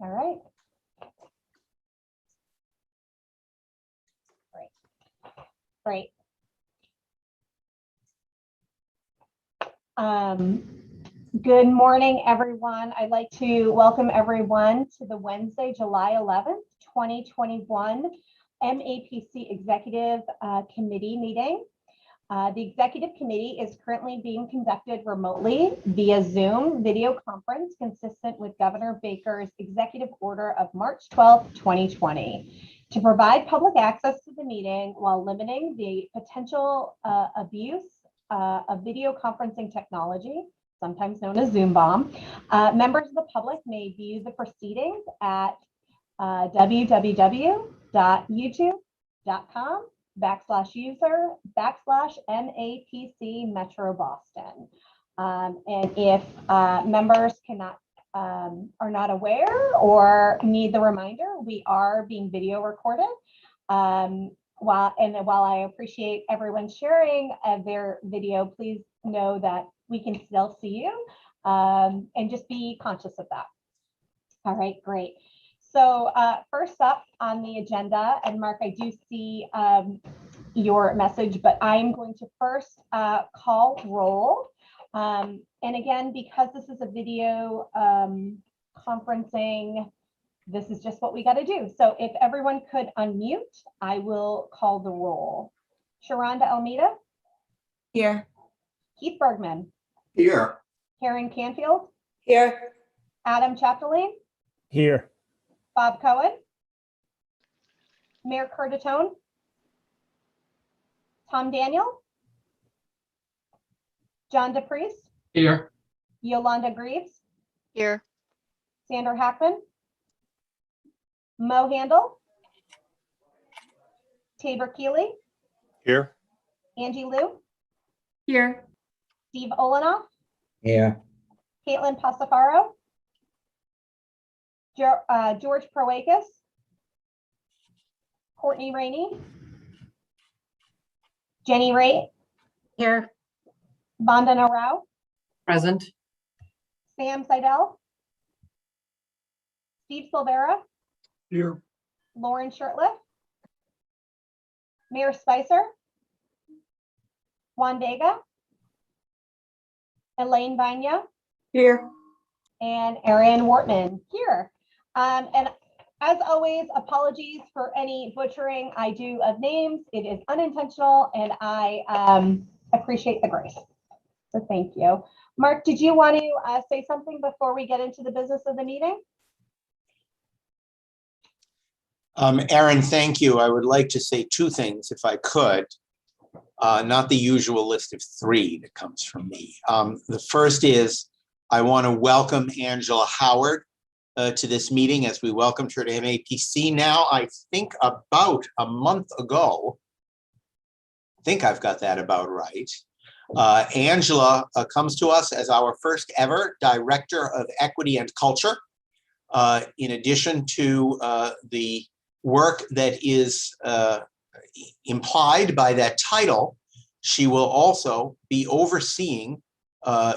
All right. Great. Good morning, everyone. I'd like to welcome everyone to the Wednesday, July 11th, 2021 MAPC Executive Committee meeting. The Executive Committee is currently being conducted remotely via Zoom video conference consistent with Governor Baker's Executive Order of March 12th, 2020, to provide public access to the meeting while limiting the potential abuse of video conferencing technology, sometimes known as Zoom bomb. Members of the public may view the proceedings at www.youtube.com/user/MAPC Metro Boston. And if members are not aware or need the reminder, we are being video recorded. While I appreciate everyone sharing their video, please know that we can still see you, and just be conscious of that. All right, great. So first up on the agenda, and Mark, I do see your message, but I'm going to first call roll. And again, because this is a video conferencing, this is just what we got to do. So if everyone could unmute, I will call the roll. Sharonda Almeida? Here. Keith Bergman? Here. Karen Canfield? Here. Adam Chapdelaine? Here. Bob Cohen? Mayor Curtatone? Tom Daniel? John DePriest? Here. Yolanda Greaves? Here. Sandra Hackman? Mo Handel? Tabor Keeley? Here. Angie Liu? Here. Steve Olenoff? Here. Caitlin Pasafaro? George Proakis? Courtney Rainey? Jenny Raitt? Here. Vandana Rao? Present. Sam Seidel? Steve Silvera? Here. Lauren Shirtliff? Mayor Spicer? Juan Vega? Elaine Vanya? Here. And Erin Wortman here. And as always, apologies for any butchering I do of names. It is unintentional, and I appreciate the grace. So thank you. Mark, did you want to say something before we get into the business of the meeting? Erin, thank you. I would like to say two things, if I could. Not the usual list of three that comes from me. The first is I want to welcome Angela Howard to this meeting, as we welcomed her to MAPC now, I think about a month ago. I think I've got that about right. Angela comes to us as our first ever Director of Equity and Culture. In addition to the work that is implied by that title, she will also be overseeing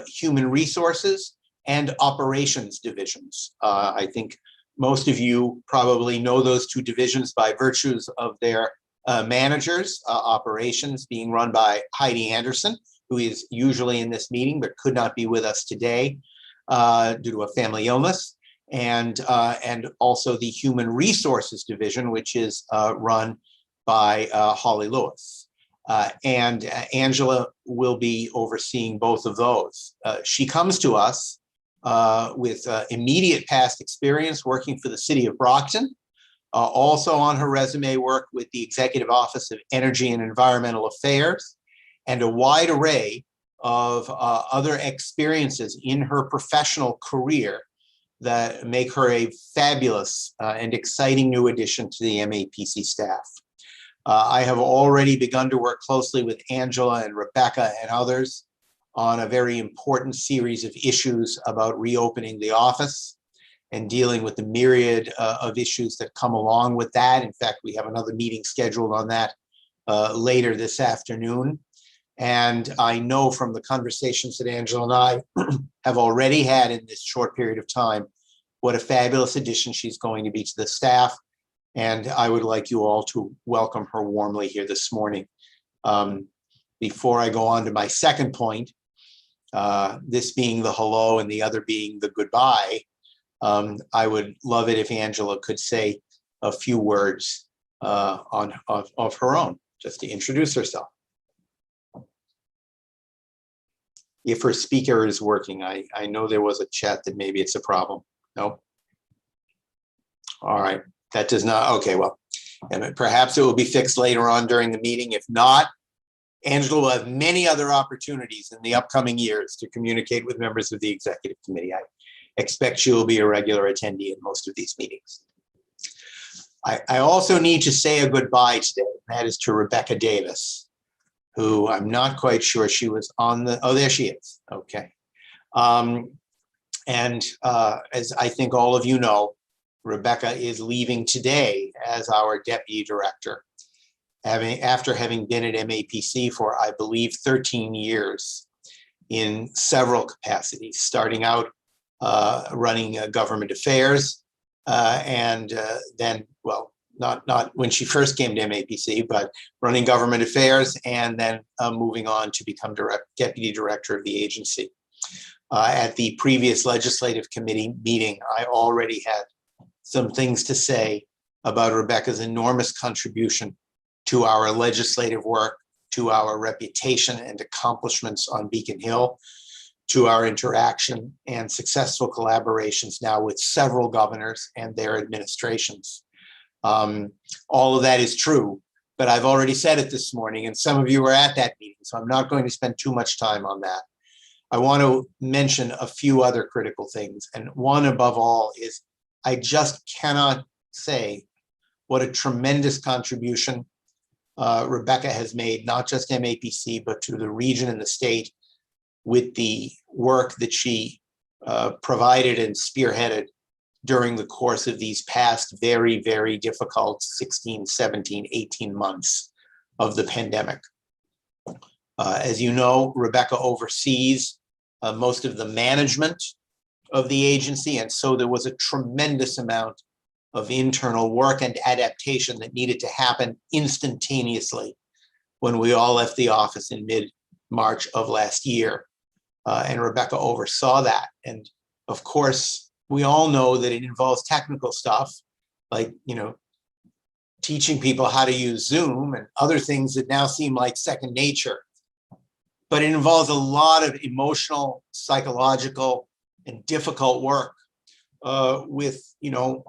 human resources and operations divisions. I think most of you probably know those two divisions by virtues of their managers, operations being run by Heidi Anderson, who is usually in this meeting but could not be with us today due to a family illness, and also the human resources division, which is run by Holly Lewis. And Angela will be overseeing both of those. She comes to us with immediate past experience working for the city of Brockton, also on her resume work with the Executive Office of Energy and Environmental Affairs, and a wide array of other experiences in her professional career that make her a fabulous and exciting new addition to the MAPC staff. I have already begun to work closely with Angela and Rebecca and others on a very important series of issues about reopening the office and dealing with the myriad of issues that come along with that. In fact, we have another meeting scheduled on that later this afternoon. And I know from the conversations that Angela and I have already had in this short period of time what a fabulous addition she's going to be to the staff. And I would like you all to welcome her warmly here this morning. Before I go on to my second point, this being the hello and the other being the goodbye, I would love it if Angela could say a few words of her own, just to introduce herself. If her speaker is working, I know there was a chat that maybe it's a problem. No. All right, that does not, okay, well, and perhaps it will be fixed later on during the meeting. If not, Angela will have many other opportunities in the upcoming years to communicate with members of the executive committee. I expect she will be a regular attendee in most of these meetings. I also need to say a goodbye today, and that is to Rebecca Davis, who I'm not quite sure she was on the, oh, there she is, okay. As I think all of you know, Rebecca is leaving today as our deputy director, after having been at MAPC for, I believe, 13 years in several capacities, starting out running government affairs, and then, well, not when she first came to MAPC, but running government affairs, and then moving on to become deputy director of the agency. At the previous legislative committee meeting, I already had some things to say about Rebecca's enormous contribution to our legislative work, to our reputation and accomplishments on Beacon Hill, to our interaction and successful collaborations now with several governors and their administrations. All of that is true, but I've already said it this morning, and some of you were at that meeting, so I'm not going to spend too much time on that. I want to mention a few other critical things, and one above all is I just cannot say what a tremendous contribution Rebecca has made, not just MAPC, but to the region and the state, with the work that she provided and spearheaded during the course of these past very, very difficult 16, 17, 18 months of the pandemic. As you know, Rebecca oversees most of the management of the agency, and so there was a tremendous amount of internal work and adaptation that needed to happen instantaneously when we all left the office in mid-March of last year. And Rebecca oversaw that. And of course, we all know that it involves technical stuff, like, you know, teaching people how to use Zoom and other things that now seem like second nature. But it involves a lot of emotional, psychological, and difficult work with, you know,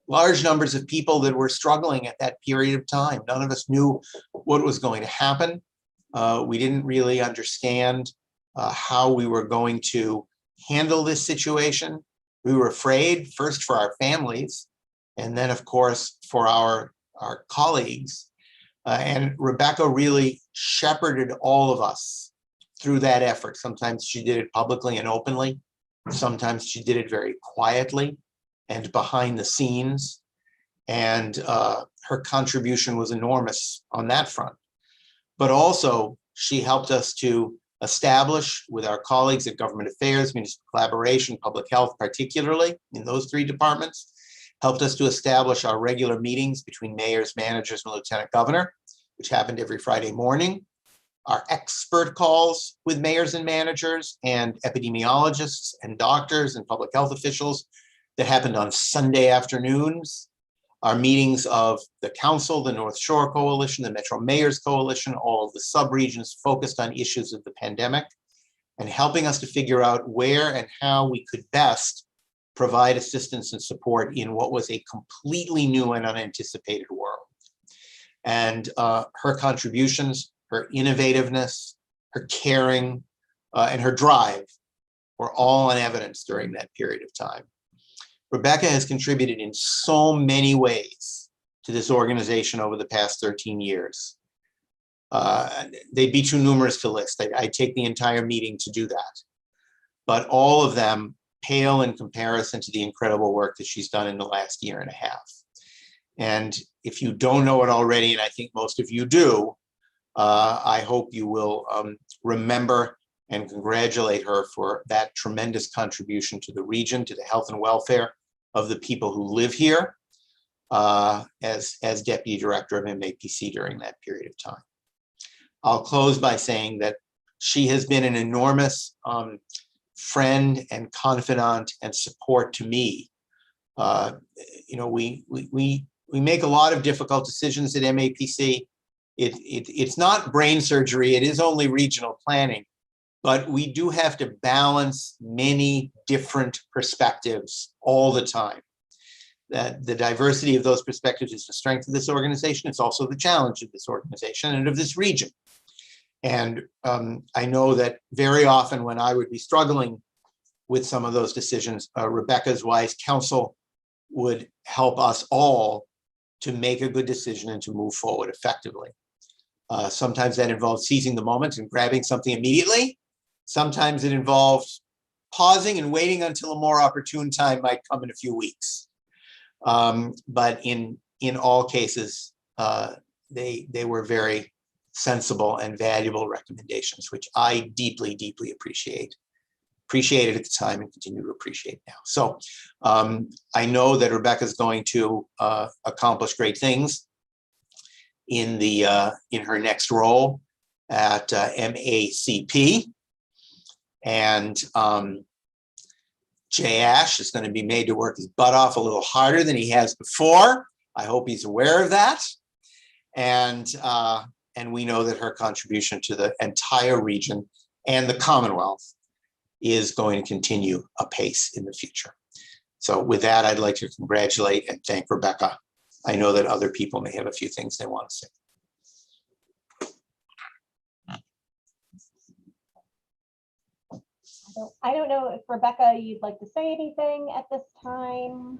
large numbers of people that were struggling at that period of time. None of us knew what was going to happen. We didn't really understand how we were going to handle this situation. We were afraid, first for our families, and then, of course, for our colleagues. And Rebecca really shepherded all of us through that effort. Sometimes she did it publicly and openly. Sometimes she did it very quietly and behind the scenes. And her contribution was enormous on that front. But also, she helped us to establish with our colleagues at government affairs, municipal collaboration, public health, particularly in those three departments, helped us to establish our regular meetings between mayors, managers, and lieutenant governor, which happened every Friday morning, our expert calls with mayors and managers and epidemiologists and doctors and public health officials that happened on Sunday afternoons, our meetings of the council, the North Shore Coalition, the Metro Mayors Coalition, all of the subregions focused on issues of the pandemic, and helping us to figure out where and how we could best provide assistance and support in what was a completely new and unanticipated world. And her contributions, her innovativeness, her caring, and her drive were all in evidence during that period of time. Rebecca has contributed in so many ways to this organization over the past 13 years. They'd be too numerous to list. I take the entire meeting to do that. But all of them pale in comparison to the incredible work that she's done in the last year and a half. And if you don't know it already, and I think most of you do, I hope you will remember and congratulate her for that tremendous contribution to the region, to the health and welfare of the people who live here as Deputy Director of MAPC during that period of time. I'll close by saying that she has been an enormous friend and confidant and support to me. We make a lot of difficult decisions at MAPC. It's not brain surgery, it is only regional planning, but we do have to balance many different perspectives all the time. That the diversity of those perspectives is the strength of this organization. It's also the challenge of this organization and of this region. And I know that very often when I would be struggling with some of those decisions, Rebecca's wise counsel would help us all to make a good decision and to move forward effectively. Sometimes that involves seizing the moment and grabbing something immediately. Sometimes it involves pausing and waiting until a more opportune time might come in a few weeks. But in all cases, they were very sensible and valuable recommendations, which I deeply, deeply appreciated at the time and continue to appreciate now. So I know that Rebecca is going to accomplish great things in her next role at MACP, and Jay Ash is going to be made to work his butt off a little harder than he has before. I hope he's aware of that, and we know that her contribution to the entire region and the Commonwealth is going to continue apace in the future. So with that, I'd like to congratulate and thank Rebecca. I know that other people may have a few things they want to say. I don't know if Rebecca, you'd like to say anything at this time.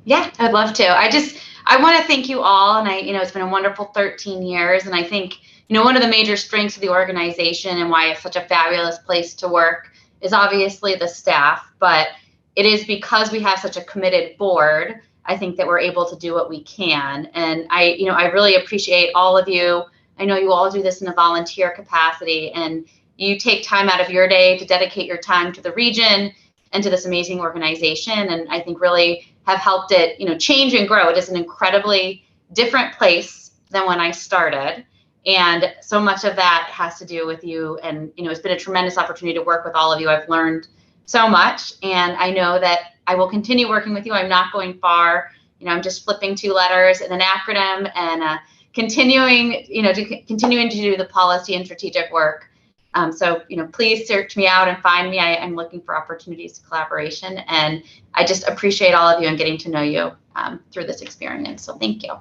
Yeah, I'd love to. I want to thank you all. And it's been a wonderful 13 years. And I think, one of the major strengths of the organization and why it's such a fabulous place to work is obviously the staff, but it is because we have such a committed board, I think, that we're able to do what we can. And I really appreciate all of you. I know you all do this in a volunteer capacity, and you take time out of your day to dedicate your time to the region and to this amazing organization. And I think really have helped it, change and grow. It is an incredibly different place than when I started. And so much of that has to do with you. And, it's been a tremendous opportunity to work with all of you. I've learned so much, and I know that I will continue working with you. I'm not going far. I'm just flipping 2 letters and an acronym and continuing to do the policy and strategic work. So, please search me out and find me. I'm looking for opportunities to collaboration, and I just appreciate all of you and getting to know you through this experience. So thank you.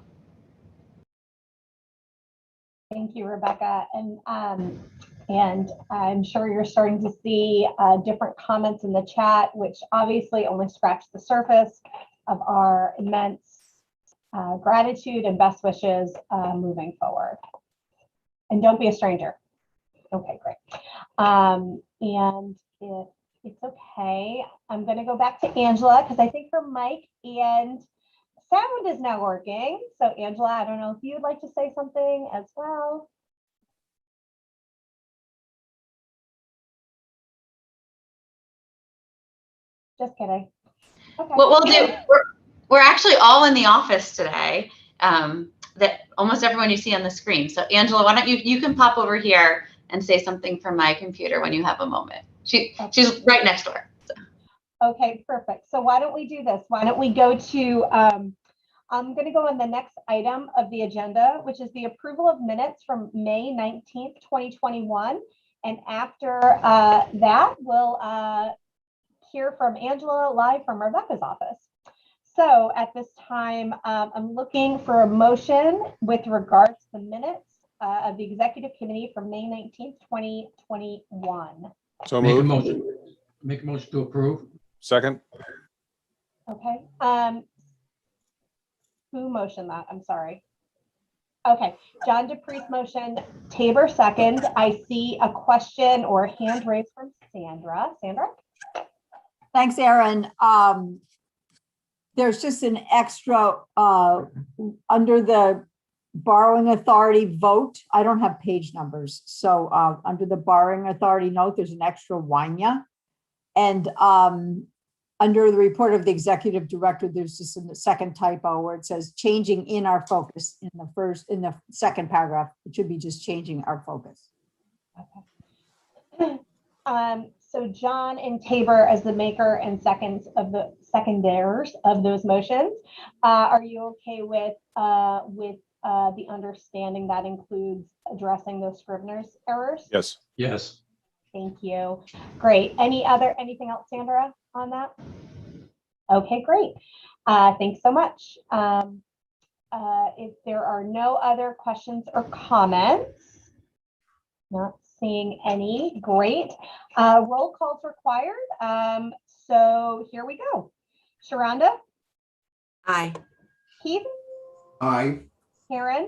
Thank you, Rebecca. And I'm sure you're starting to see different comments in the chat, which obviously only scratch the surface of our immense gratitude and best wishes moving forward. And don't be a stranger. Okay, great. And if it's okay, I'm going to go back to Angela, because I think her mic and sound is now working. So Angela, I don't know if you'd like to say something as well. Just kidding. Okay. What we'll do, we're actually all in the office today. That almost everyone you see on the screen. So Angela, why don't you can pop over here and say something from my computer when you have a moment. She's right next door. So. Okay, perfect. So why don't we do this? Why don't we go to, I'm going to go on the next item of the agenda, which is the approval of minutes from May 19th, 2021. And after that, we'll hear from Angela live from Rebecca's office. So at this time, I'm looking for a motion with regards to the minutes of the executive committee from May 19th, 2021. So Make a moved. motion. Make a motion to approve. Second. Okay. Who motioned that? I'm sorry. Okay. John DePriest motion, Tabor second. I see a question or a hand raised from Sandra. Sandra? Thanks, Erin. There's just an extra under the borrowing authority vote, I don't have page numbers. So under the borrowing authority note, there's an extra Wanya. And under the report of the executive director, there's just a second typo where it says changing in our focus in the second paragraph. It should be just changing our focus. Okay. So John and Tabor as the maker and seconders of those motions, are you okay with the understanding that includes addressing those Scrivener's errors? Yes. Yes. Thank you. Great. Anything else, Sandra, on that? Okay, great. Thanks so much. If there are no other questions or comments, not seeing any, great. Roll calls required. So here we go. Sharonda? Aye. Keith? Aye. Karen?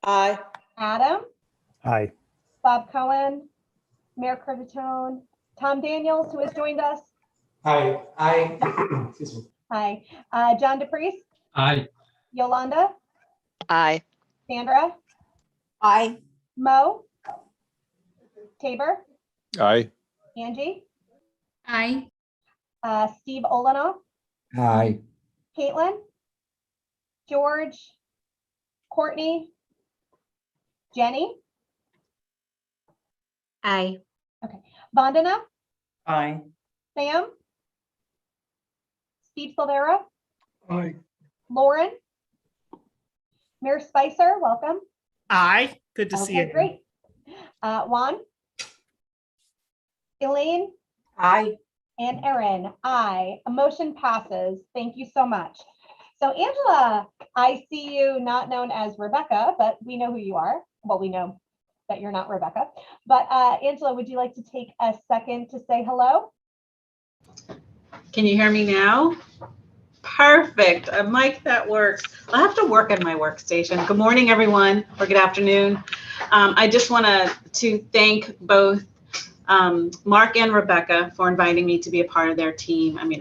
Aye. Adam? Aye. Bob Cohen? Mayor Curvatone? Tom Daniels, who has joined us? Aye. Excuse me. Hi. John DePriest? Aye. Yolanda? Aye. Sandra? Aye. Mo? Tabor? Aye. Angie? Aye. Steve Olenoff? Aye. Caitlin? George? Courtney? Jenny? Aye. Vandana? Aye. Sam? Steve Silvera? Aye. Lauren? Mayor Spicer, welcome. Aye. Good to see Okay, you. great. Juan? Elaine? Aye. And Erin? Aye. A motion passes. Thank you so much. So Angela, I see you not known as Rebecca, but we know who you are. Well, we know that you're not Rebecca. But Angela, would you like to take a second to say hello? Can you hear me now? Perfect. A mic that works. I have to work on my workstation. Good morning, everyone, or good afternoon. I just want to thank both Mark and Rebecca for inviting me to be a part of their team. I mean,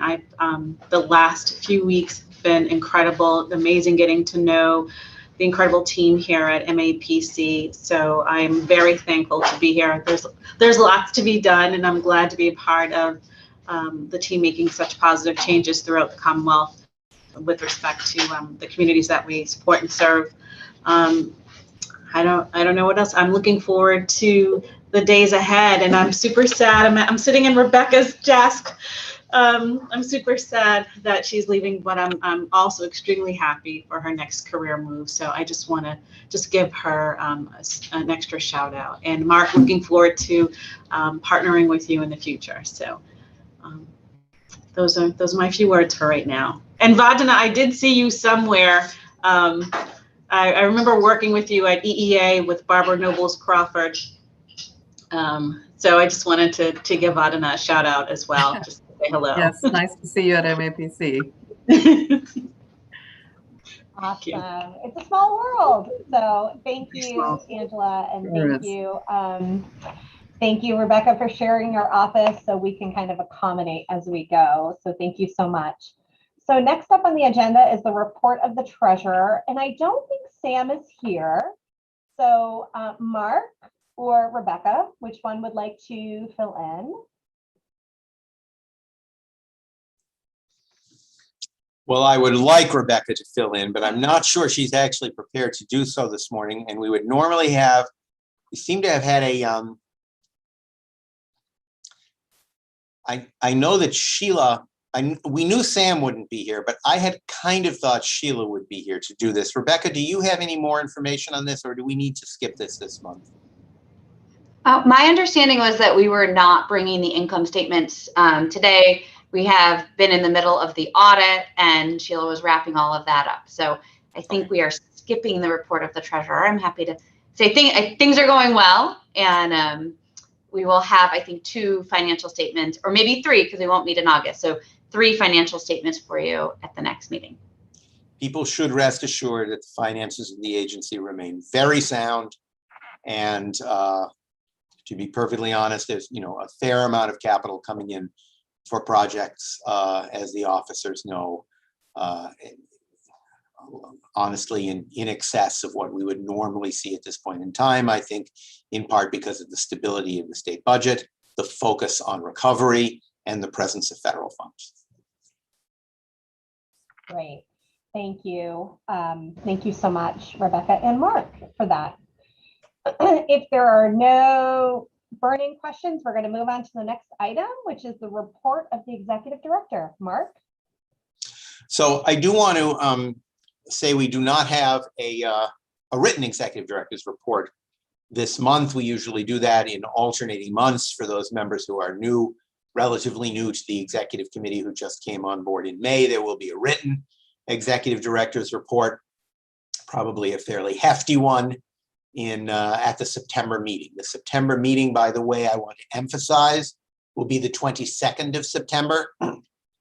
the last few weeks have been incredible, amazing getting to know the incredible team here at MAPC. So I'm very thankful to be here. There's lots to be done, and I'm glad to be a part of the team making such positive changes throughout the Commonwealth with respect to the communities that we support and serve. I don't know what else. I'm looking forward to the days ahead, and I'm super sad. I'm sitting in Rebecca's desk. I'm super sad that she's leaving, but I'm also extremely happy for her next career move. So I just want to give her an extra shout out. And Mark, looking forward to partnering with you in the future. So those are my few words for right now. And Vandana, I did see you somewhere. I remember working with you at EEA with Barbara Nobles Crawford. So I just wanted to give Vandana a shout out as well, just to say hello. Yes, nice to see you at MAPC. Awesome. It's a small world. So thank you, Angela, and Sure thank you, Rebecca, for sharing your office so we can kind of accommodate as we go. So thank you so much. So next up on the agenda is the report of the treasurer, and I don't think Sam is here. So Mark or Rebecca, which one would like to fill in? Well, I would like Rebecca to fill in, but I'm not sure she's actually prepared to do so this morning. And we would normally have, we seem to have had a, I know that Sheila, we knew Sam wouldn't be here, but I had kind of thought Sheila would be here to do this. Rebecca, do you have any more information on this, or do we need to skip this month? My understanding was that we were not bringing the income statements today. We have been in the middle of the audit, and Sheila was wrapping all of that up. So I think we are skipping the report of the treasurer. I'm happy to say things are going well, and we will have, I think, 2 financial statements, or maybe 3, because we won't meet in August. So 3 financial statements for you at the next meeting. People should rest assured that the finances of the agency remain very sound. And to be perfectly honest, there's a fair amount of capital coming in for projects, as the officers know. honestly in excess of what we would normally see at this point in time. I think in part because of the stability of the state budget, the focus on recovery, and the presence of federal funds. Great. Thank you. Thank you so much, Rebecca and Mark, for that. If there are no burning questions, we're going to move on to the next item, which is the report of the executive director. Mark? So I do want to say we do not have a written executive director's report this month. We usually do that in alternating months for those members who are new, relatively new to the executive committee who just came on board in May. There will be a written executive director's report, probably a fairly hefty one at the September meeting. The September meeting, by the way, I want to emphasize, will be the 22nd of September,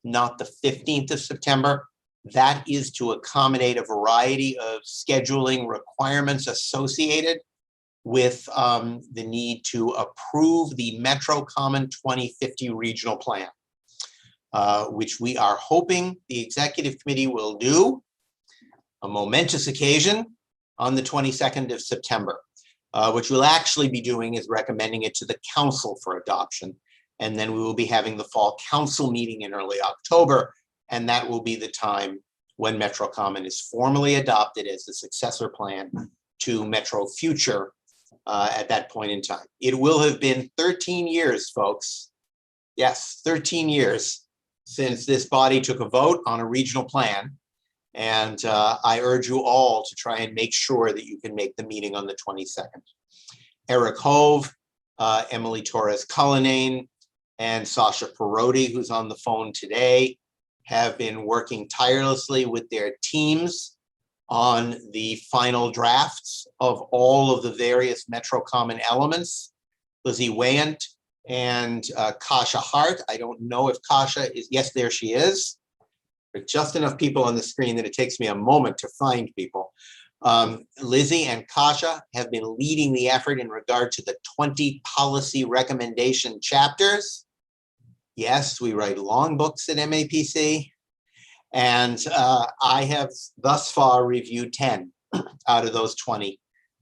not the 15th of September. That is to accommodate a variety of scheduling requirements associated with the need to approve the Metro Common 2050 regional plan, which we are hoping the executive committee will do, a momentous occasion, on the 22nd of September. What we'll actually be doing is recommending it to the council for adoption. And then we will be having the fall council meeting in early October. And that will be the time when Metro Common is formally adopted as the successor plan to Metro Future at that point in time. It will have been 13 years, folks. Yes, 13 years since this body took a vote on a regional plan. And I urge you all to try and make sure that you can make the meeting on the 22nd. Eric Hove, Emily Torres-Cullinane, and Sasha Perotti, who's on the phone today, have been working tirelessly with their teams on the final drafts of all of the various Metro Common elements. Lizzie Wayant and Kasha Hart. I don't know if Kasha is, yes, there she is. There's just enough people on the screen that it takes me a moment to find people. Lizzie and Kasha have been leading the effort in regard to the 20 policy recommendation chapters. Yes, we write long books at MAPC. And I have thus far reviewed 10 out of those 20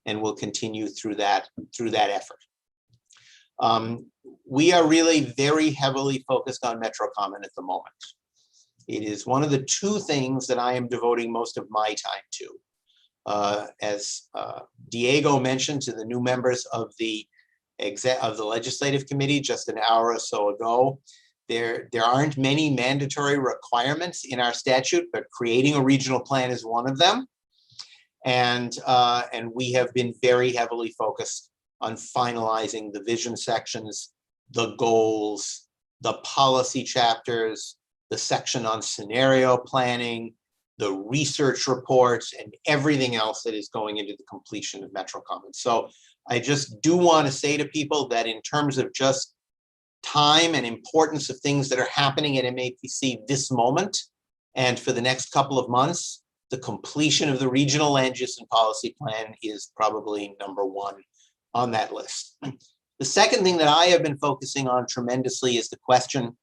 and will continue through that effort. We are really very heavily focused on Metro Common at the moment. It is one of the two things that I am devoting most of my time to. As Diego mentioned to the new members of the legislative committee just an hour or so ago, there aren't many mandatory requirements in our statute, but creating a regional plan is one of them. And we have been very heavily focused on finalizing the vision sections, the goals, the policy chapters, the section on scenario planning, the research reports, and everything else that is going into the completion of Metro Common. So I just do want to say to people that in terms of just time and importance of things that are happening at MAPC this moment, and for the next couple of months, the completion of the regional land use and policy plan is probably number one on that list. The second thing that I have been focusing on tremendously is the question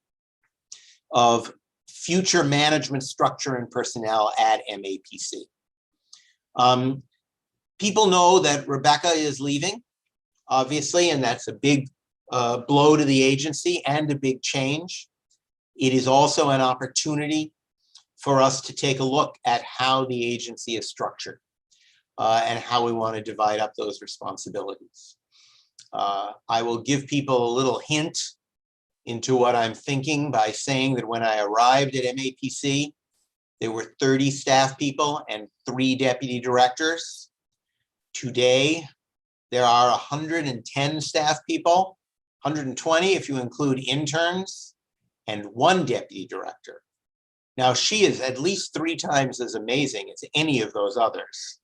of future management structure and personnel at MAPC. People know that Rebecca is leaving, obviously, and that's a big blow to the agency and a big change. It is also an opportunity for us to take a look at how the agency is structured and how we want to divide up those responsibilities. I will give people a little hint into what I'm thinking by saying that when I arrived at MAPC, there were 30 staff people and 3 deputy directors. Today, there are 110 staff people, 120 if you include interns, and 1 deputy director. Now, she is at least 3 times as amazing as any of those others,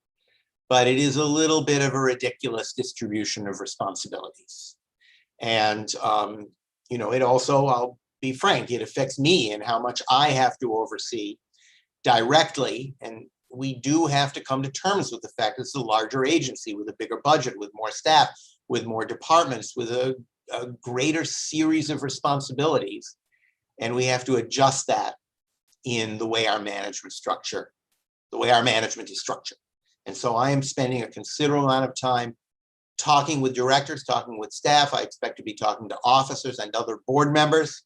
but it is a little bit of a ridiculous distribution of responsibilities. And you know, it also, I'll be frank, it affects me and how much I have to oversee directly. And we do have to come to terms with the fact that it's a larger agency with a bigger budget, with more staff, with more departments, with a greater series of responsibilities. And we have to adjust that in the way our management structure, the way our management is structured. And so I am spending a considerable amount of time talking with directors, talking with staff. I expect to be talking to officers and other board members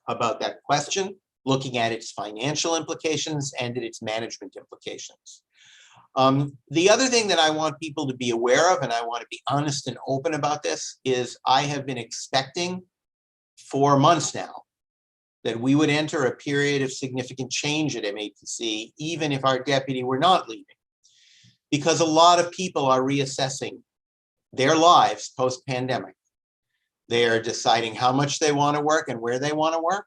about that question, looking at its financial implications and at its management implications. The other thing that I want people to be aware of, and I want to be honest and open about this, is I have been expecting for months now that we would enter a period of significant change at MAPC, even if our deputy were not leaving, because a lot of people are reassessing their lives post-pandemic. They are deciding how much they want to work and where they want to work.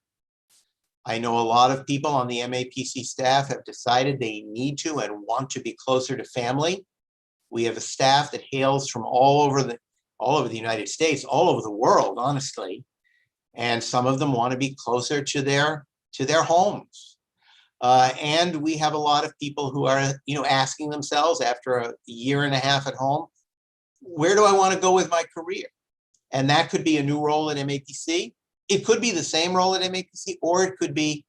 I know a lot of people on the MAPC staff have decided they need to and want to be closer to family. We have a staff that hails from all over the United States, all over the world, honestly. And some of them want to be closer to their homes. And we have a lot of people who are, asking themselves after a year and a half at home, where do I want to go with my career? And that could be a new role at MAPC. It could be the same role at MAPC, or it could be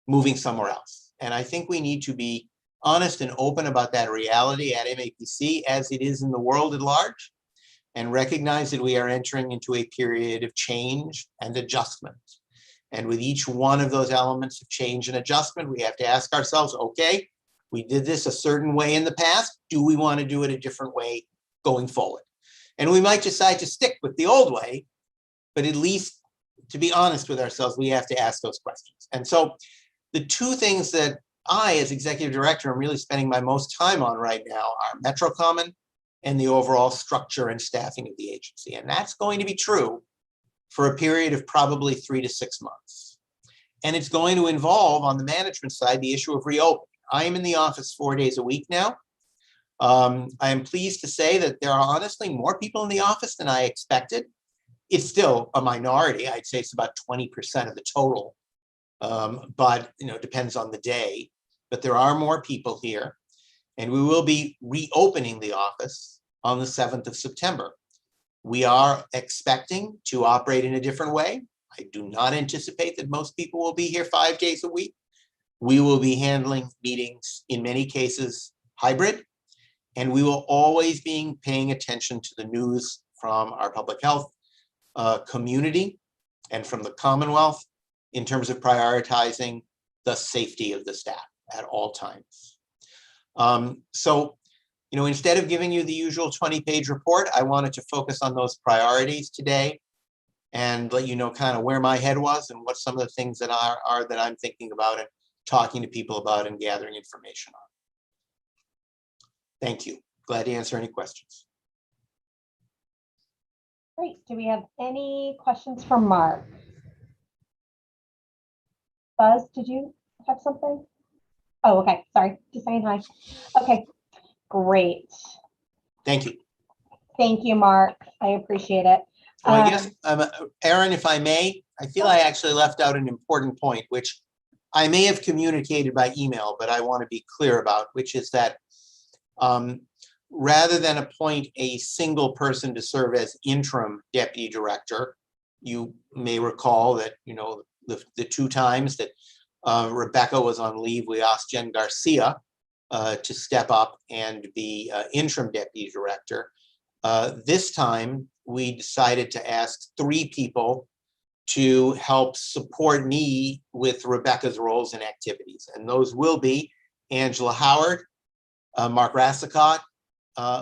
moving somewhere else. And I think we need to be honest and open about that reality at MAPC as it is in the world at large, and recognize that we are entering into a period of change and adjustment. And with each one of those elements of change and adjustment, we have to ask ourselves, okay, we did this a certain way in the past. Do we want to do it a different way going forward? And we might decide to stick with the old way, but at least to be honest with ourselves, we have to ask those questions. And so the two things that I, as executive director, am really spending my most time on right now are Metro Common and the overall structure and staffing of the agency. And that's going to be true for a period of probably 3 to 6 months. And it's going to involve, on the management side, the issue of reopening. I am in the office 4 days a week now. I am pleased to say that there are honestly more people in the office than I expected. It's still a minority. I'd say it's about 20% of the total, but it depends on the day. But there are more people here, and we will be reopening the office on the 7th of September. We are expecting to operate in a different way. I do not anticipate that most people will be here 5 days a week. We will be handling meetings, in many cases, hybrid, and we will always be paying attention to the news from our public health community and from the Commonwealth in terms of prioritizing the safety of the staff at all times. So, instead of giving you the usual 20-page report, I wanted to focus on those priorities today and let you know kind of where my head was and what some of the things that are that I'm thinking about and talking to people about and gathering information on. Thank you. Glad to answer any questions. Great. Do we have any questions for Mark? Buzz, did you have something? Oh, okay. Sorry. Just saying hi. Okay. Great. Thank you. Thank you, Mark. I appreciate it. Well, I guess, Aaron, if I may, I feel I actually left out an important point, which I may have communicated by email, but I want to be clear about, which is that rather than appoint a single person to serve as interim deputy director, you may recall that, the 2 times that Rebecca was on leave, we asked Jen Garcia to step up and be interim deputy director. This time, we decided to ask 3 people to help support me with Rebecca's roles and activities. And those will be Angela Howard, Mark Rassicott,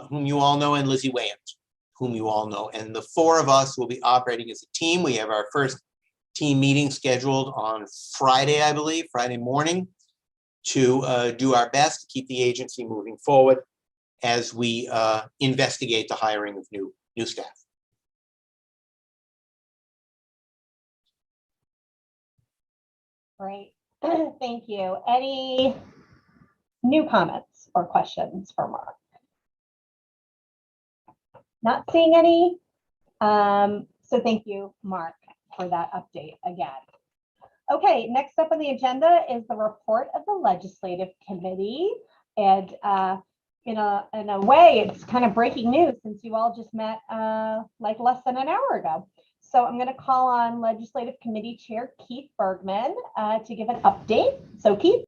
whom you all know, and Lizzie Wayans, whom you all know. And the 4 of us will be operating as a team. We have our first team meeting scheduled on Friday, I believe, Friday morning, to do our best to keep the agency moving forward as we investigate the hiring of new staff. Great. Thank you. Any new comments or questions for Mark? Not seeing any. So thank you, Mark, for that update again. Okay, next up on the agenda is the report of the Legislative Committee. And in a way, it's kind of breaking news since you all just met like less than an hour ago. So I'm going to call on Legislative Committee Chair Keith Bergman to give an update. So Keith.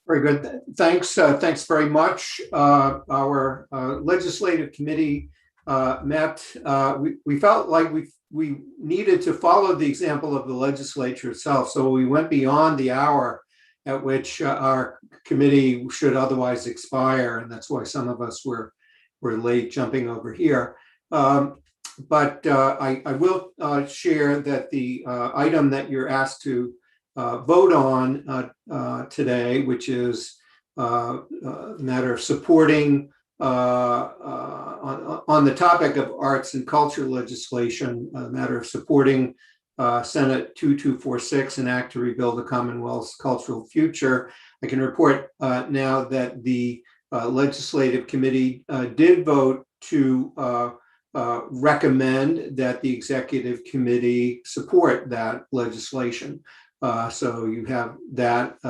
Very good. Thanks. Thanks very much. Our legislative committee met. We felt like we needed to follow the example of the legislature itself. So we went beyond the hour at which our committee should otherwise expire. And that's why some of us were late jumping over here. But I will share that the item that you're asked to vote on today, which is a matter of supporting on the topic of arts and culture legislation, a matter of supporting Senate 2246, an act to rebuild the Commonwealth's cultural future. I can report now that the legislative committee did vote to recommend that the executive committee support that legislation. So you have that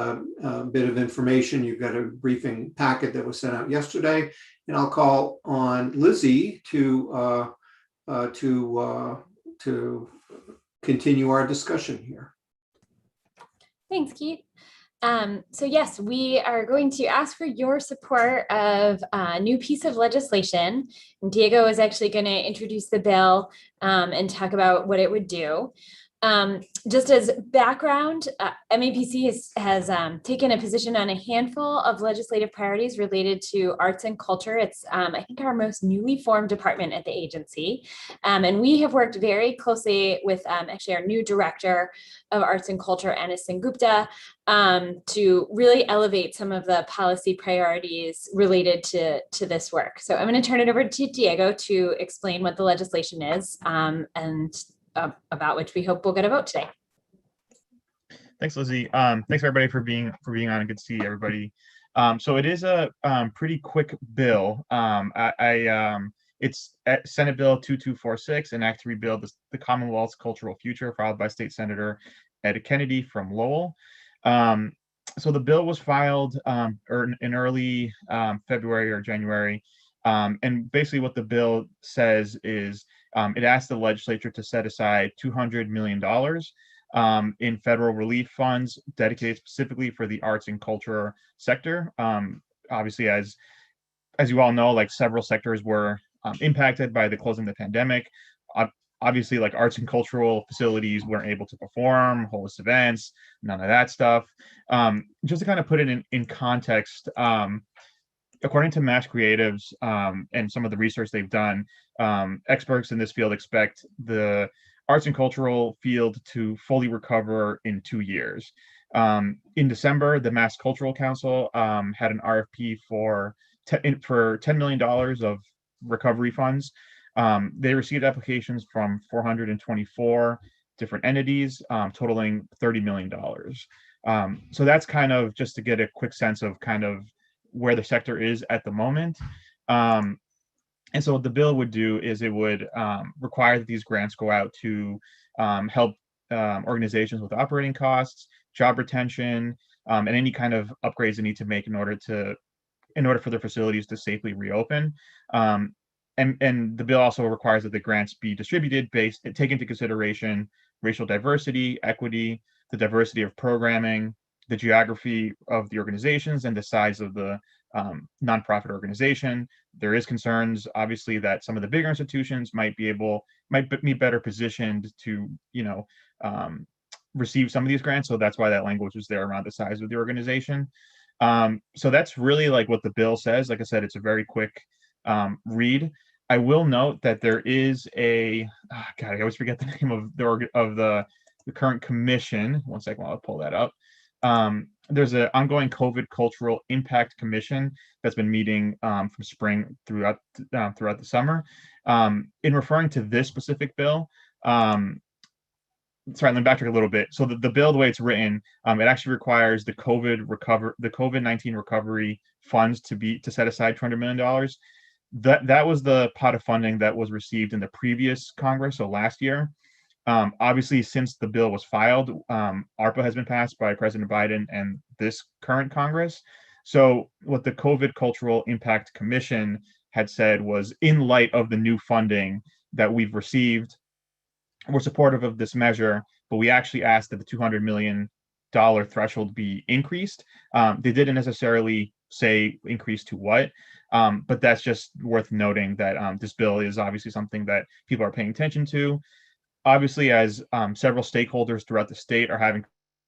bit of information. You've got a briefing packet that was sent out yesterday, and I'll call on Lizzie to continue our discussion here. Thanks, Keith. So yes, we are going to ask for your support of a new piece of legislation. And Diego is actually going to introduce the bill and talk about what it would do. Just as background, MAPC has taken a position on a handful of legislative priorities related to arts and culture. It's, I think, our most newly formed department at the agency. And we have worked very closely with actually our new director of arts and culture, Anis Sengupta, to really elevate some of the policy priorities related to this work. So I'm going to turn it over to Diego to explain what the legislation is and about which we hope we'll get a vote today. Thanks, Lizzie. Thanks everybody for being on. Good to see everybody. So it is a pretty quick bill. It's Senate Bill 2246, an act to rebuild the Commonwealth's cultural future, filed by State Senator Ed Kennedy from Lowell. So the bill was filed in early February or January. And basically what the bill says is it asks the legislature to set aside $200 million in federal relief funds dedicated specifically for the arts and culture sector. Obviously, as you all know, like several sectors were impacted by the closing of the pandemic. Obviously, like arts and cultural facilities weren't able to perform, host events, none of that stuff. Just to kind of put it in context, according to Mass Creatives and some of the research they've done, experts in this field expect the arts and cultural field to fully recover in 2 years. In December, the Mass Cultural Council had an RFP for $10 million of recovery funds. They received applications from 424 different entities, totaling $30 million. So that's kind of just to get a quick sense of kind of where the sector is at the moment. And so what the bill would do is it would require that these grants go out to help organizations with operating costs, job retention, and any kind of upgrades they need to make in order for their facilities to safely reopen. And the bill also requires that the grants be distributed take into consideration racial diversity, equity, the diversity of programming, the geography of the organizations, and the size of the nonprofit organization. There is concerns, obviously, that some of the bigger institutions might be better positioned to, receive some of these grants. So that's why that language was there around the size of the organization. So that's really like what the bill says. Like I said, it's a very quick read. I will note that there is I always forget the name of the current commission. One second while I pull that up. There's an ongoing COVID Cultural Impact Commission that's been meeting from spring throughout the summer. In referring to this specific bill, sorry, let me backtrack a little bit. So the bill, the way it's written, it actually requires the COVID-19 recovery funds to set aside $200 million. That was the pot of funding that was received in the previous Congress, so last year. Obviously, since the bill was filed, ARPA has been passed by President Biden and this current Congress. So what the COVID Cultural Impact Commission had said was, in light of the new funding that we've received, we're supportive of this measure, but we actually asked that the $200 million dollar threshold be increased. They didn't necessarily say increase to what, but that's just worth noting that this bill is obviously something that people are paying attention to. Obviously, as several stakeholders throughout the state are having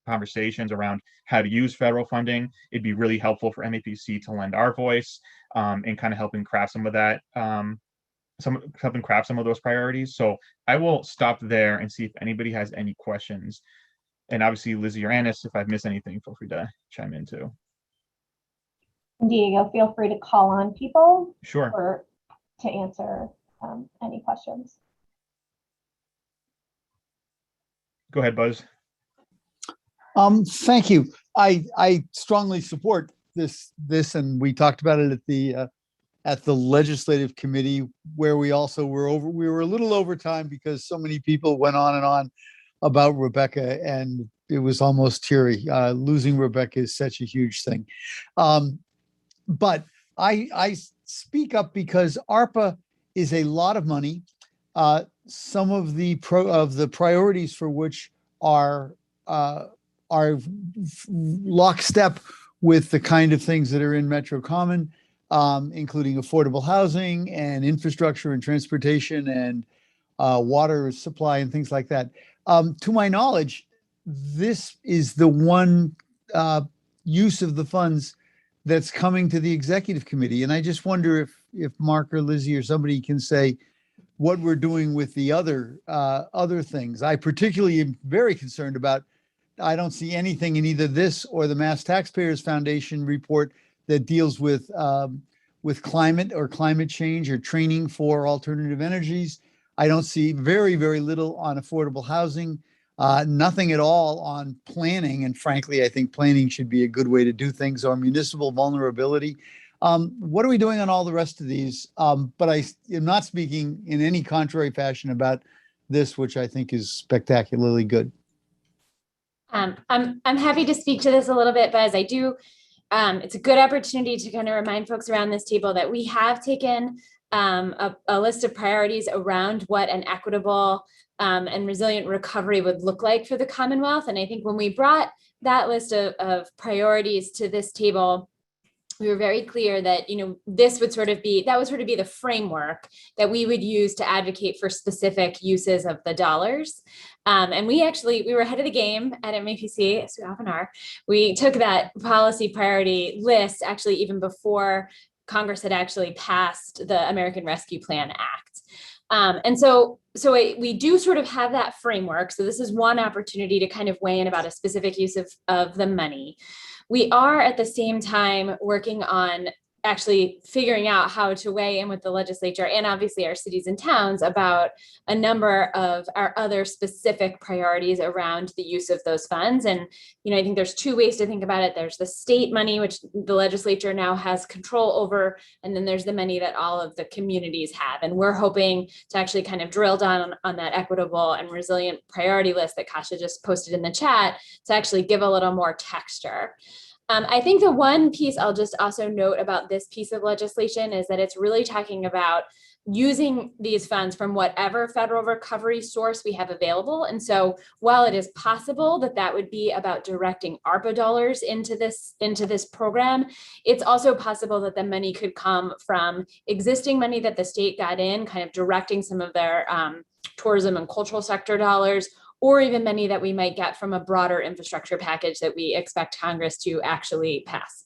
conversations around how to use federal funding, it'd be really helpful for MAPC to lend our voice and kind of helping craft some of that, helping craft some of those priorities. So I will stop there and see if anybody has any questions. And obviously, Lizzie or Annis, if I've missed anything, feel free to chime in too. Diego, feel free to call on people Sure. or to answer any questions. Go ahead, Buzz. Thank you. I strongly support this, and we talked about it at the legislative committee, where we also we were a little over time because so many people went on and on about Rebecca, and it was almost teary. Losing Rebecca is such a huge thing. But I speak up because ARPA is a lot of money. Some of the priorities for which are lockstep with the kind of things that are in Metro Common, including affordable housing and infrastructure and transportation and water supply and things like that. To my knowledge, this is the one use of the funds that's coming to the executive committee. And I just wonder if Mark or Lizzie or somebody can say what we're doing with the other things. I particularly am very concerned about, I don't see anything in either this or the Mass Taxpayers Foundation report that deals with climate or climate change or training for alternative energies. I don't see very, very little on affordable housing, nothing at all on planning. And frankly, I think planning should be a good way to do things, or municipal vulnerability. What are we doing on all the rest of these? But I am not speaking in any contrary fashion about this, which I think is spectacularly good. I'm happy to speak to this a little bit, Buzz. I do. It's a good opportunity to kind of remind folks around this table that we have taken a list of priorities around what an equitable and resilient recovery would look like for the Commonwealth. And I think when we brought that list of priorities to this table, we were very clear that, this would sort of be the framework that we would use to advocate for specific uses of the dollars. And we were ahead of the game at MAPC, as we often are. We took that policy priority list actually even before Congress had actually passed the American Rescue Plan Act. And so we do sort of have that framework. So this is one opportunity to kind of weigh in about a specific use of the money. We are at the same time working on actually figuring out how to weigh in with the legislature and obviously our cities and towns about a number of our other specific priorities around the use of those funds. And, I think there's two ways to think about it. There's the state money, which the legislature now has control over, and then there's the money that all of the communities have. And we're hoping to actually kind of drill down on that equitable and resilient priority list that Kasia just posted in the chat to actually give a little more texture. I think the one piece I'll just also note about this piece of legislation is that it's really talking about using these funds from whatever federal recovery source we have available. And so while it is possible that would be about directing ARPA dollars into this program, it's also possible that the money could come from existing money that the state got in, kind of directing some of their tourism and cultural sector dollars, or even money that we might get from a broader infrastructure package that we expect Congress to actually pass.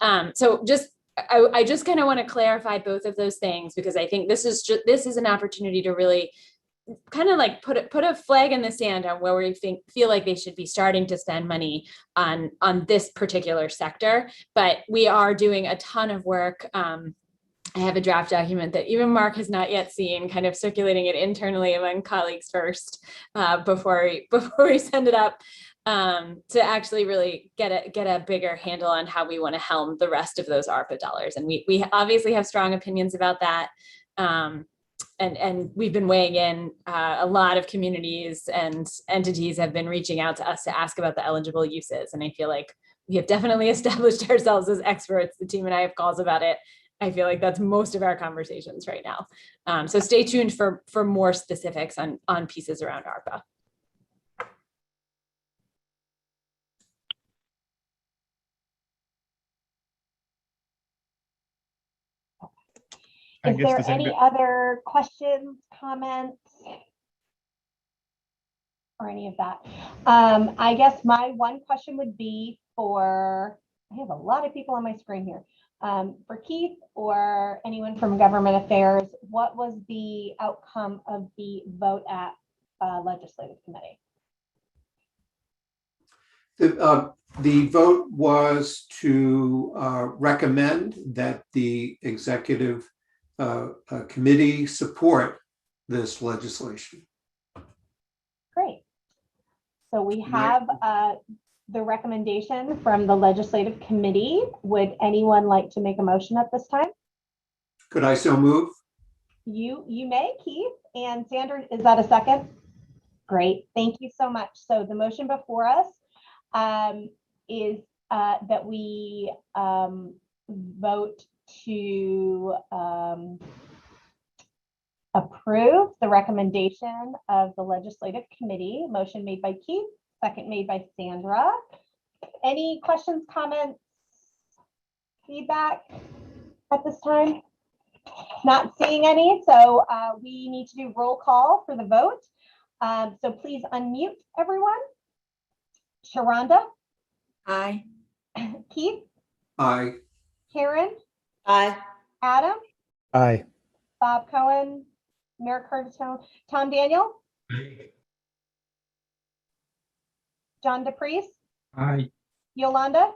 I just kind of want to clarify both of those things, because I think this is an opportunity to really kind of like put a flag in the sand on where we feel like they should be starting to spend money on this particular sector. But we are doing a ton of work. I have a draft document that even Mark has not yet seen, kind of circulating it internally among colleagues first before we send it up to actually really get a bigger handle on how we want to helm the rest of those ARPA dollars. And we obviously have strong opinions about that. And we've been weighing in. A lot of communities and entities have been reaching out to us to ask about the eligible uses. And I feel like we have definitely established ourselves as experts. The team and I have calls about it. I feel like that's most of our conversations right now. So stay tuned for more specifics on pieces around ARPA. I Is guess there does any anybody, other questions, comments? Or any of that? I guess my one question would be for, I have a lot of people on my screen here. For Keith or anyone from government affairs, what was the outcome of the vote at legislative committee? The vote was to recommend that the executive committee support this legislation. Great. So we have the recommendation from the legislative committee. Would anyone like to make a motion at this time? Could I so move? You may, Keith. And Sandra, is that a second? Great. Thank you so much. So the motion before us is that we vote to approve the recommendation of the legislative committee. Motion made by Keith, second made by Sandra. Any questions, comments, feedback at this time? Not seeing any, so we need to do roll call for the vote. So please unmute everyone. Sharonda? Aye. Keith? Aye. Karen? Aye. Adam? Aye. Bob Cohen? Merrick Curtis? Tom Daniel? John DePriest? Aye. Yolanda?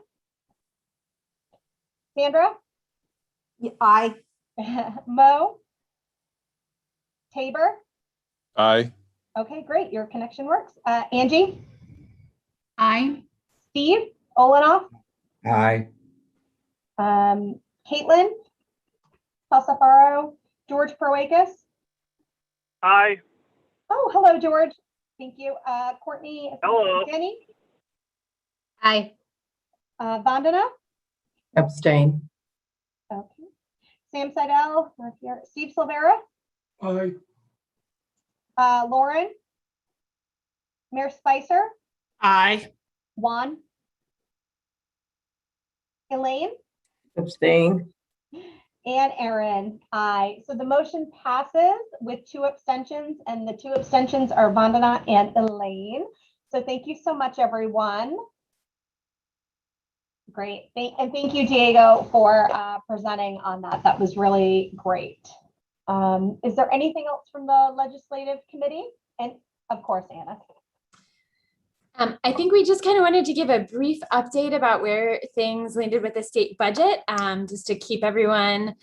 Sandra? Aye. Mo? Tabor? Aye. Okay, great. Your connection works. Angie? Aye. Steve? Olenoff? Aye. Caitlin? Salsafaro? George Proakis? Aye. Oh, hello, George. Thank you. Courtney? Hello. Jenny? Aye. Vandana? Abstain. Okay. Sam Seidel? Not here. Steve Silvera? Aye. Lauren? Mayor Spicer? Aye. Juan? Elaine? Abstain. And Aaron, aye. So the motion passes with 2 abstentions, and the 2 abstentions are Vandana and Elaine. So thank you so much, everyone. Great. And thank you, Diego, for presenting on that. That was really great. Is there anything else from the legislative committee? And of course, Anna. I think we just kind of wanted to give a brief update about where things landed with the state budget, just to keep everyone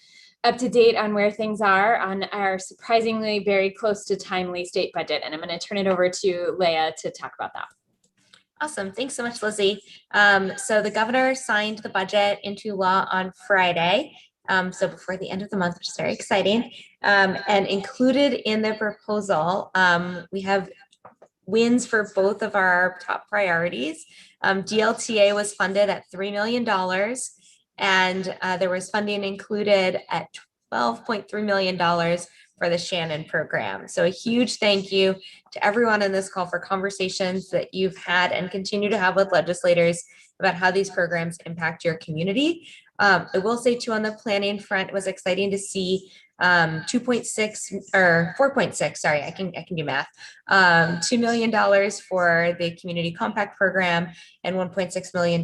up to date on where things are on our surprisingly very close to timely state budget. And I'm going to turn it over to Leah to talk about that. Awesome. Thanks so much, Lizzie. So the governor signed the budget into law on Friday. So before the end of the month, which is very exciting. And included in the proposal, we have wins for both of our top priorities. DLTA was funded at $3 million, and there was funding included at $12.3 million for the Shannon program. So a huge thank you to everyone in this call for conversations that you've had and continue to have with legislators about how these programs impact your community. I will say too, on the planning front, it was exciting to see 2.6 or 4.6, sorry, I can do math, $2 million for the community compact program and $1.6 million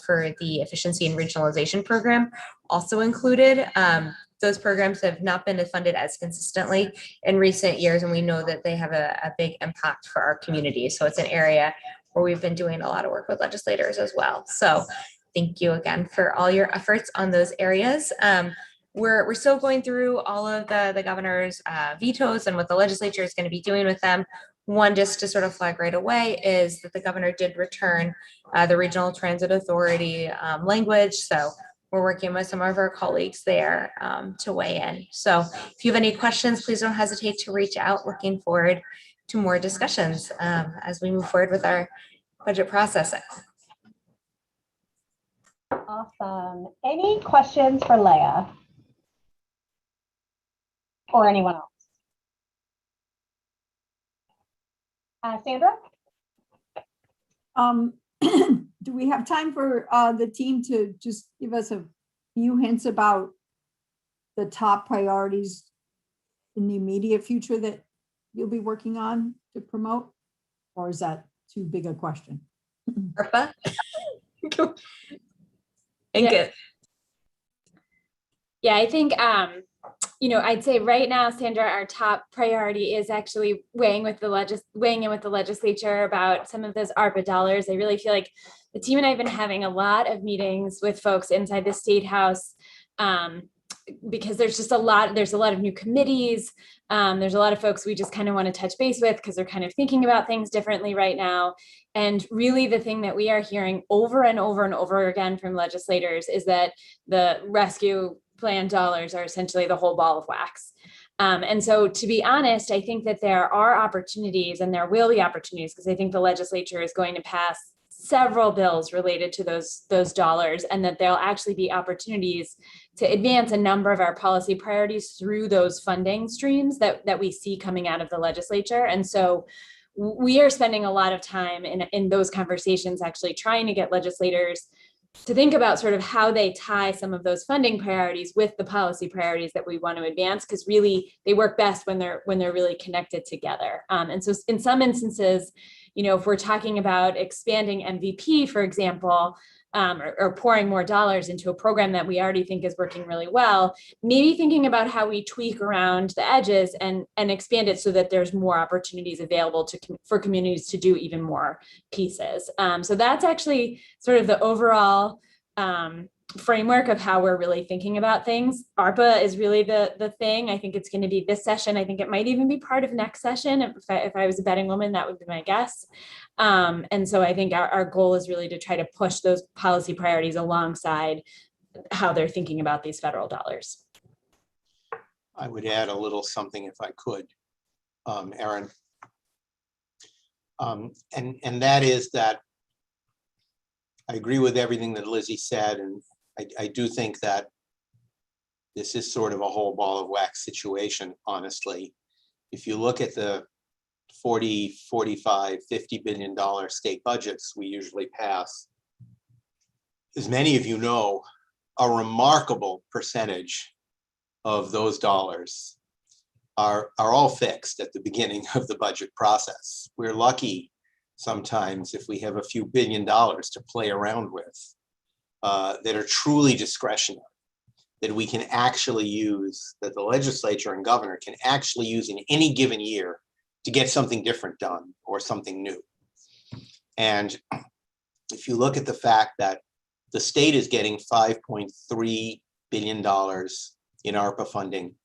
for the efficiency and regionalization program also included. Those programs have not been funded as consistently in recent years, and we know that they have a big impact for our community. So it's an area where we've been doing a lot of work with legislators as well. So thank you again for all your efforts on those areas. We're still going through all of the governor's vetoes and what the legislature is going to be doing with them. One, just to sort of flag right away, is that the governor did return the Regional Transit Authority language. So we're working with some of our colleagues there to weigh in. So if you have any questions, please don't hesitate to reach out. Looking forward to more discussions as we move forward with our budget process. Awesome. Any questions for Leah? Or anyone else? Sandra? Do we have time for the team to just give us a few hints about the top priorities in the immediate future that you'll be working on to promote? Or is that too big a question? ARPA? Yeah. Yeah, I think, I'd say right now, Sandra, our top priority is actually weighing in with the legislature about some of those ARPA dollars. I really feel like the team and I have been having a lot of meetings with folks inside the State House, because there's a lot of new committees. There's a lot of folks we just kind of want to touch base with because they're kind of thinking about things differently right now. And really the thing that we are hearing over and over and over again from legislators is that the rescue plan dollars are essentially the whole ball of wax. And so, to be honest, I think that there are opportunities, and there will be opportunities, because I think the legislature is going to pass several bills related to those dollars, and that there'll actually be opportunities to advance a number of our policy priorities through those funding streams that we see coming out of the legislature. And so we are spending a lot of time in those conversations, actually trying to get legislators to think about sort of how they tie some of those funding priorities with the policy priorities that we want to advance, because really they work best when they're really connected together. And so in some instances, if we're talking about expanding MVP, for example, or pouring more dollars into a program that we already think is working really well, maybe thinking about how we tweak around the edges and expand it so that there's more opportunities available for communities to do even more pieces. So that's actually sort of the overall framework of how we're really thinking about things. ARPA is really the thing. I think it's going to be this session. I think it might even be part of next session. If I was a betting woman, that would be my guess. And so I think our goal is really to try to push those policy priorities alongside how they're thinking about these federal dollars. I would add a little something if I could, Erin. And that is that I agree with everything that Lizzie said, and I do think that this is sort of a whole ball of wax situation, honestly. If you look at the 40, 45, $50 billion state budgets we usually pass, as many of you know, a remarkable percentage of those dollars are all fixed at the beginning of the budget process. We're lucky sometimes if we have a few $1 billion to play around with that are truly discretionary, that we can actually use, that the legislature and governor can actually use in any given year to get something different done or something new. And if you look at the fact that the state is getting $5.3 billion in ARPA funding,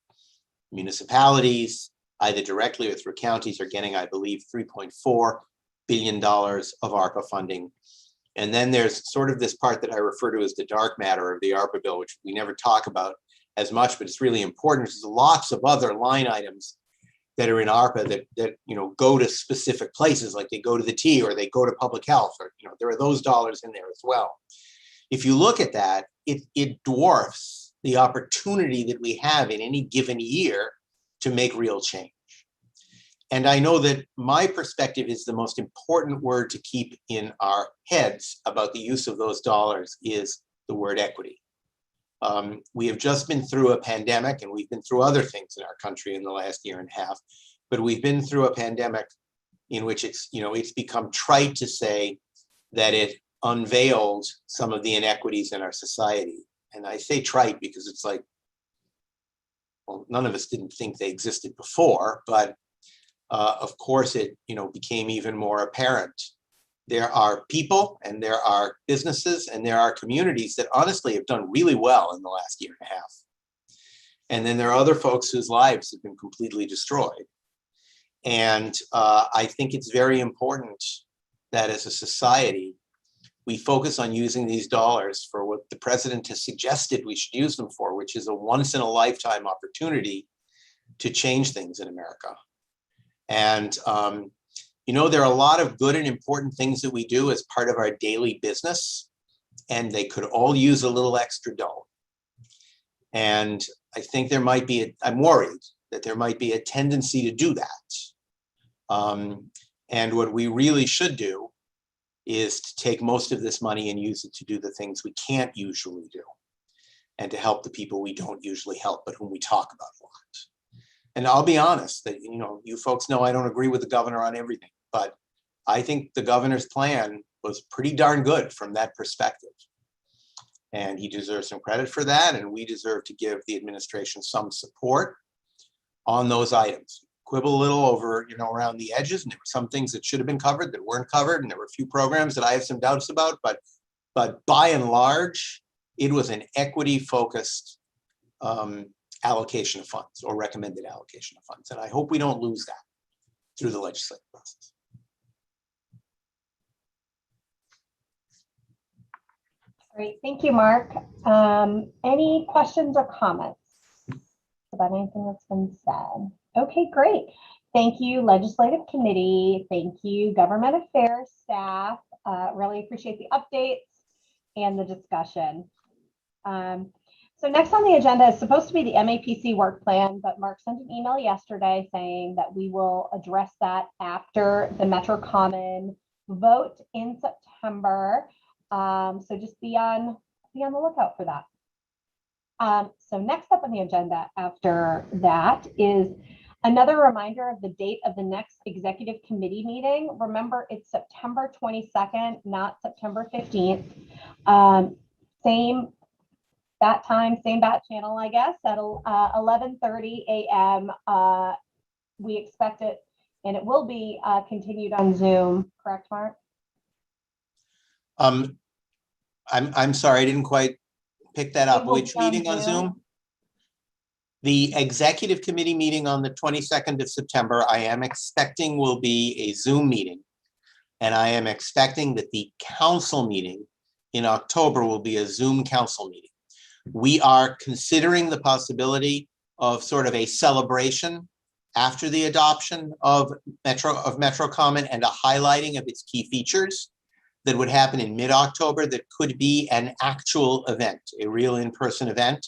municipalities, either directly or through counties, are getting, I believe, $3.4 billion of ARPA funding. And then there's sort of this part that I refer to as the dark matter of the ARPA bill, which we never talk about as much, but it's really important. There's lots of other line items that are in ARPA that go to specific places, like they go to the T or they go to public health, or there are those dollars in there as well. If you look at that, it dwarfs the opportunity that we have in any given year to make real change. And I know that my perspective is the most important word to keep in our heads about the use of those dollars is the word equity. We have just been through a pandemic, and we've been through other things in our country in the last year and a half, but we've been through a pandemic in which it's become trite to say that it unveiled some of the inequities in our society. And I say trite because it's like, well, none of us didn't think they existed before, but of course it became even more apparent. There are people and there are businesses and there are communities that honestly have done really well in the last year and a half. And then there are other folks whose lives have been completely destroyed. And I think it's very important that as a society, we focus on using these dollars for what the president has suggested we should use them for, which is a once in a lifetime opportunity to change things in America. And there are a lot of good and important things that we do as part of our daily business, and they could all use a little extra dough. And I think there might be, I'm worried that there might be a tendency to do that. And what we really should do is to take most of this money and use it to do the things we can't usually do. and to help the people we don't usually help, but whom we talk about a lot. And I'll be honest that, you folks know I don't agree with the governor on everything, but I think the governor's plan was pretty darn good from that perspective. And he deserves some credit for that, and we deserve to give the administration some support on those items. Quibble a little over, around the edges, and there were some things that should have been covered that weren't covered, and there were a few programs that I have some doubts about, but by and large, it was an equity-focused allocation of funds or recommended allocation of funds. And I hope we don't lose that through the legislative process. Great, thank you, Mark. Any questions or comments about anything that's been said? Okay, great. Thank you, Legislative Committee. Thank you, Government Affairs staff. Really appreciate the updates and the discussion. So next on the agenda is supposed to be the MAPC work plan, but Mark sent an email yesterday saying that we will address that after the Metro Common vote in September. So just be on the lookout for that. So next up on the agenda after that is another reminder of the date of the next executive committee meeting. Remember, it's September 22nd, not September 15th. Same bat time, same bat channel, I guess, at 11:30 a.m. We expect it, and it will be continued on Zoom, correct, Mark? I'm sorry, I didn't quite pick that up. It will Which be on meeting on Zoom. Zoom? The executive committee meeting on the 22nd of September, I am expecting will be a Zoom meeting. And I am expecting that the council meeting in October will be a Zoom council meeting. We are considering the possibility of sort of a celebration after the adoption of Metro Common and a highlighting of its key features that would happen in mid-October that could be an actual event, a real in-person event.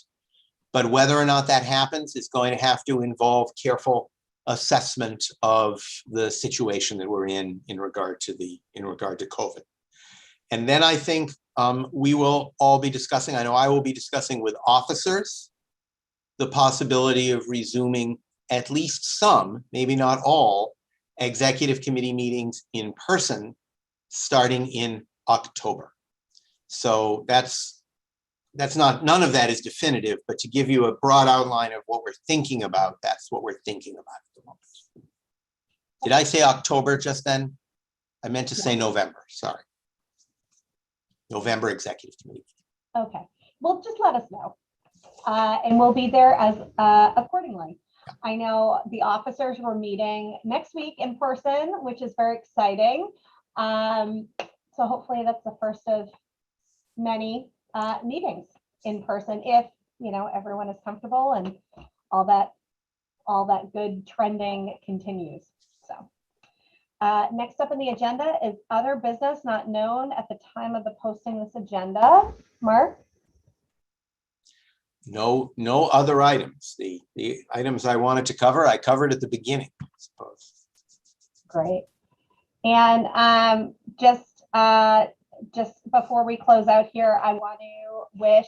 But whether or not that happens is going to have to involve careful assessment of the situation that we're in regard to COVID. And then I think we will all be discussing, I know I will be discussing with officers, the possibility of resuming at least some, maybe not all, executive committee meetings in person starting in October. So none of that is definitive, but to give you a broad outline of what we're thinking about, that's what we're thinking about at the moment. Did I say October just then? I meant to say November, sorry. November executive committee. Okay, well, just let us know. And we'll be there as accordingly. I know the officers were meeting next week in person, which is very exciting. So hopefully that's the first of many meetings in person, if everyone is comfortable and all that good trending continues. So next up on the agenda is other business not known at the time of the posting of this agenda. Mark? No other items. The items I wanted to cover, I covered at the beginning, I suppose. Great. And just before we close out here, I want to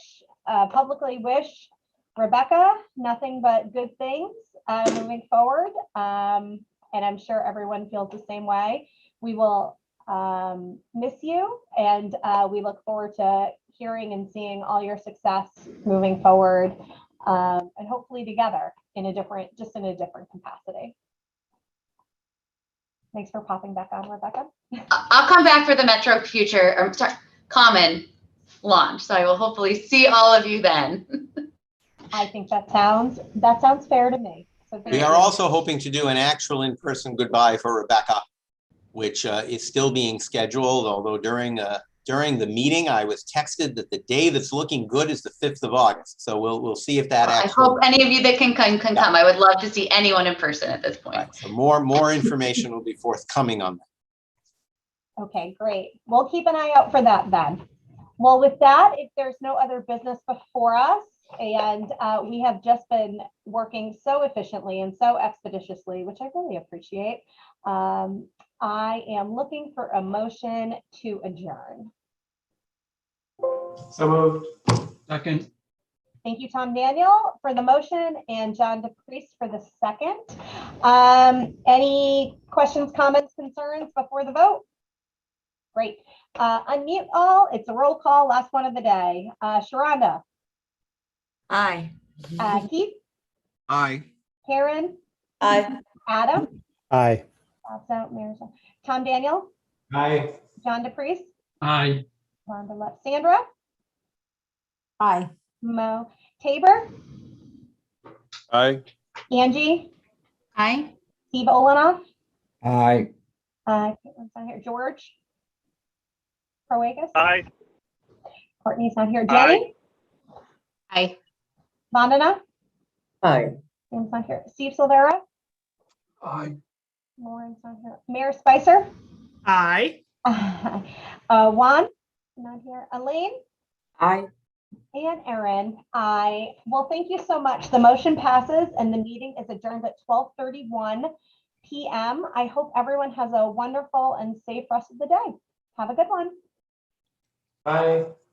publicly wish Rebecca nothing but good things moving forward. And I'm sure everyone feels the same way. We will miss you, and we look forward to hearing and seeing all your success moving forward, and hopefully together in a different capacity. Thanks for popping back on, Rebecca. I'll come back for the Metro Common launch, so I will hopefully see all of you then. I think that sounds fair to me. So we are also hoping to do an actual in-person goodbye for Rebecca, which is still being scheduled, although during the meeting, I was texted that the day that's looking good is the 5th of August. So we'll see if that I hope any of you that can come. I would love to see anyone in person at this point. Right. So more information will be forthcoming on that. Okay, great. We'll keep an eye out for that then. Well, with that, if there's no other business before us, and we have just been working so efficiently and so expeditiously, which I really appreciate, I am looking for a motion to adjourn. So moved. Second. Thank you, Tom Daniel, for the motion and John DePriest for the second. Any questions, comments, concerns before the vote? Great. Unmute all. It's a roll call. Last one of the day. Sharonda. Aye. Keith. Aye. Karen. Aye. Adam. Aye. That's out. Marisol. Tom Daniel. Aye. John DePriest. Aye. Rhonda left. Sandra. Aye. Mo. Tabor. Aye. Angie. Aye. Steve Olenoff. Aye. Caitlin's not here. George. Proagus. Aye. Courtney's not here. Jenny. Aye. Vandana. Aye. Tim's not here. Steve Silvera. Aye. Lauren's not here. Mayor Spicer. Aye. Juan. Not here. Elaine. Aye. And Erin. Well, thank you so much. The motion passes and the meeting is adjourned at 12:31 p.m. I hope everyone has a wonderful and safe rest of the day. Have a good one. Aye.